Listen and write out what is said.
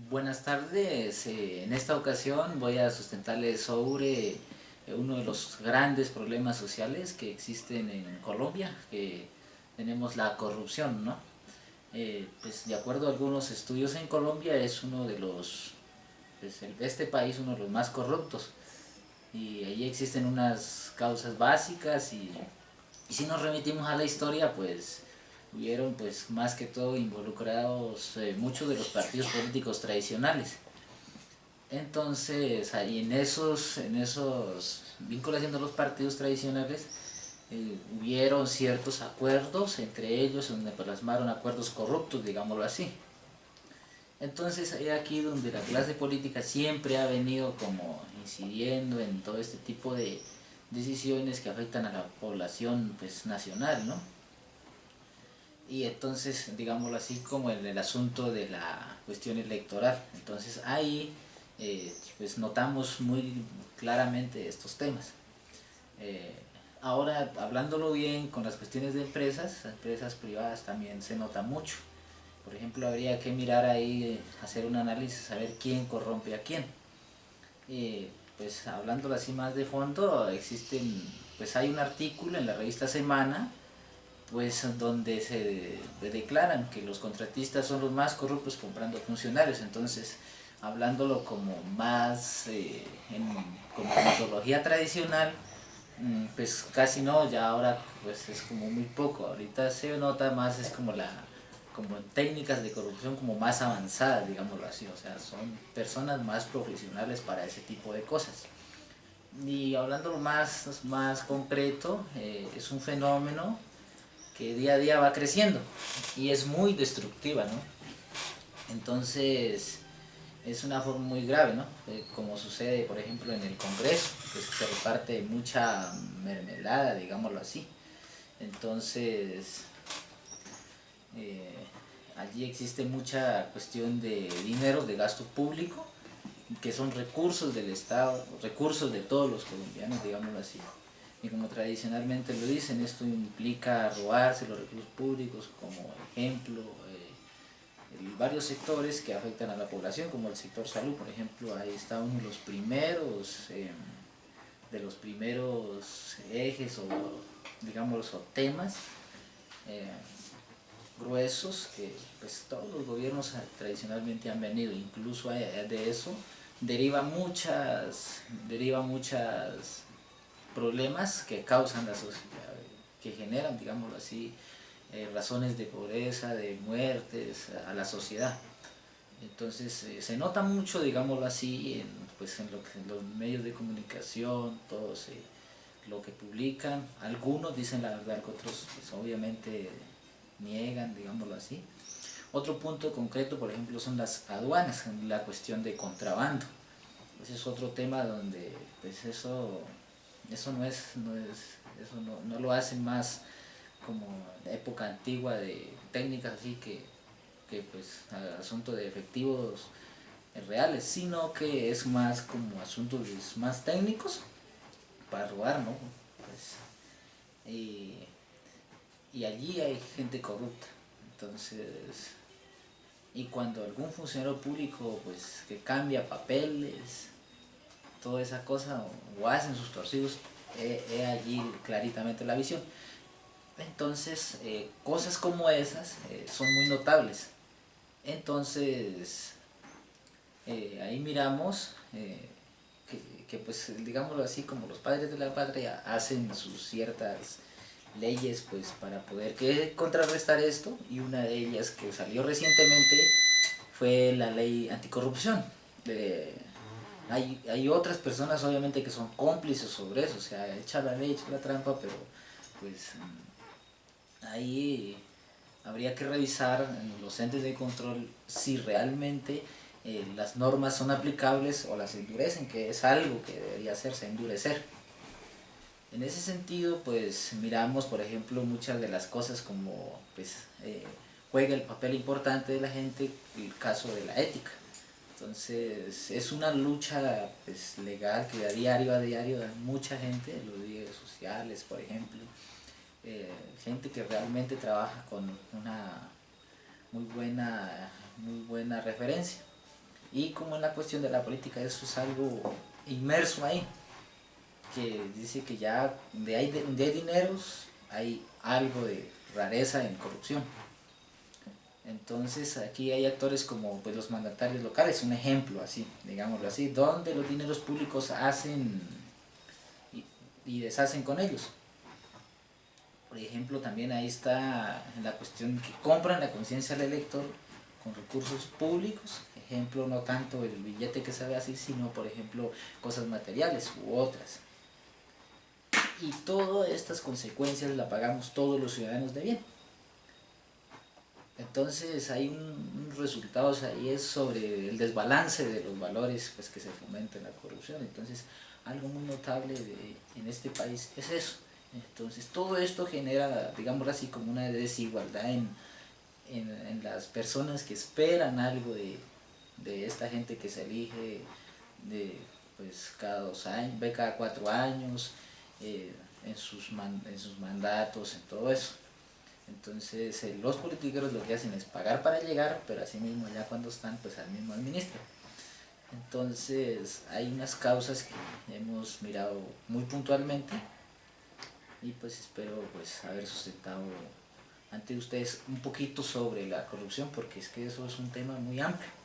Buenas tardes. En esta ocasión voy a sustentarles sobre uno de los grandes problemas sociales que existen en Colombia, que tenemos la corrupción, ¿no? Pues de acuerdo a algunos estudios en Colombia es uno de los, pues este país uno de los más corruptos y ahí existen unas causas básicas y si nos remitimos a la historia, pues hubieron pues más que todo involucrados muchos de los partidos políticos tradicionales. Entonces, ahí en esos vinculación de los partidos tradicionales, hubieron ciertos acuerdos entre ellos donde plasmaron acuerdos corruptos, digámoslo así. Entonces, hay aquí donde la clase política siempre ha venido como incidiendo en todo este tipo de decisiones que afectan a la población pues nacional, ¿no? Y entonces, digámoslo así, como en el asunto de la cuestión electoral. Entonces ahí pues notamos muy claramente estos temas. Eh, Ahora, hablándolo bien con las cuestiones de empresas privadas también se nota mucho. Por ejemplo, habría que mirar ahí, hacer un análisis, saber quién corrompe a quién. Pues hablándolo así más de fondo, pues hay un artículo en la revista Semana pues donde se declaran que los contratistas son los más corruptos comprando funcionarios. Entonces, hablándolo como más como metodología tradicional, pues casi no, ya ahora pues es como muy poco. Ahorita se nota más, es como técnicas de corrupción como más avanzadas, digámoslo así. O sea, son personas más profesionales para ese tipo de cosas. Y hablando más concreto, es un fenómeno que día a día va creciendo y es muy destructiva, ¿no? Entonces es una forma muy grave, ¿no? Como sucede, por ejemplo, en el Congreso, que se reparte mucha mermelada, digámoslo así. Entonces, eh, allí existe mucha cuestión de dinero, de gasto público, que son recursos del Estado, recursos de todos los colombianos, digámoslo así. Y como tradicionalmente lo dicen, esto implica robarse los recursos públicos, como ejemplo, varios sectores que afectan a la población, como el sector salud, por ejemplo, ahí está uno de los primeros ejes o, digamos, o temas eh, gruesos que pues todos los gobiernos tradicionalmente han venido, incluso de eso deriva muchas problemas que causan la sociedad, que generan, digámoslo así, razones de pobreza, de muertes a la sociedad. Entonces se nota mucho, digámoslo así, pues en los medios de comunicación, todos lo que publican. Algunos dicen la verdad, que otros pues, obviamente niegan, digámoslo así. Otro punto concreto, por ejemplo, son las aduanas, la cuestión de contrabando. Ese es otro tema donde pues eso no lo hacen más como época antigua de técnicas así que pues asunto de efectivos reales, sino que es más como asuntos más técnicos para robar, ¿no? Pues, y, y allí hay gente corrupta. Entonces, y cuando algún funcionario público pues que cambia papeles, toda esa cosa, o hacen sus torcidos, he allí claritamente la visión. Entonces, cosas como esas son muy notables. Entonces, ahí miramos que, pues, digámoslo así, como los padres de la patria hacen sus ciertas leyes pues para poder contrarrestar esto, y una de ellas que salió recientemente fue la ley anticorrupción. Hay otras personas obviamente que son cómplices sobre eso, o sea, echa la ley, echa la trampa, pero pues ahí habría que revisar en los entes de control si realmente las normas son aplicables o las endurecen, que es algo que debería hacerse, endurecer. En ese sentido, pues miramos, por ejemplo, muchas de las cosas como pues, juega el papel importante de la gente el caso de la ética. Entonces, es una lucha pues, legal que a diario da mucha gente, los líderes sociales, por ejemplo, gente que realmente trabaja con una muy buena referencia. Y como en la cuestión de la política eso es algo inmerso ahí, que dice que ya donde hay dineros hay algo de rareza en corrupción. Entonces aquí hay actores como pues, los mandatarios locales, un ejemplo así, digámoslo así, donde los dineros públicos hacen y deshacen con ellos. Por ejemplo, también ahí está la cuestión que compran la conciencia del elector con recursos públicos. Ejemplo, no tanto el billete que se ve así, sino por ejemplo cosas materiales u otras. Y todas estas consecuencias las pagamos todos los ciudadanos de bien. Entonces hay un resultado ahí es sobre el desbalance de los valores pues, que se fomenta en la corrupción. Entonces algo muy notable en este país es eso. Entonces todo esto genera, digámoslo así, como una desigualdad en las personas que esperan algo de esta gente que se elige de pues cada 2 años, ve cada 4 años, en sus mandatos, en todo eso. Entonces los politiqueros lo que hacen es pagar para llegar, pero así mismo ya cuando están, pues al mismo administran. Entonces hay unas causas que hemos mirado muy puntualmente y pues espero pues haber sustentado ante ustedes un poquito sobre la corrupción, porque es que eso es un tema muy amplio.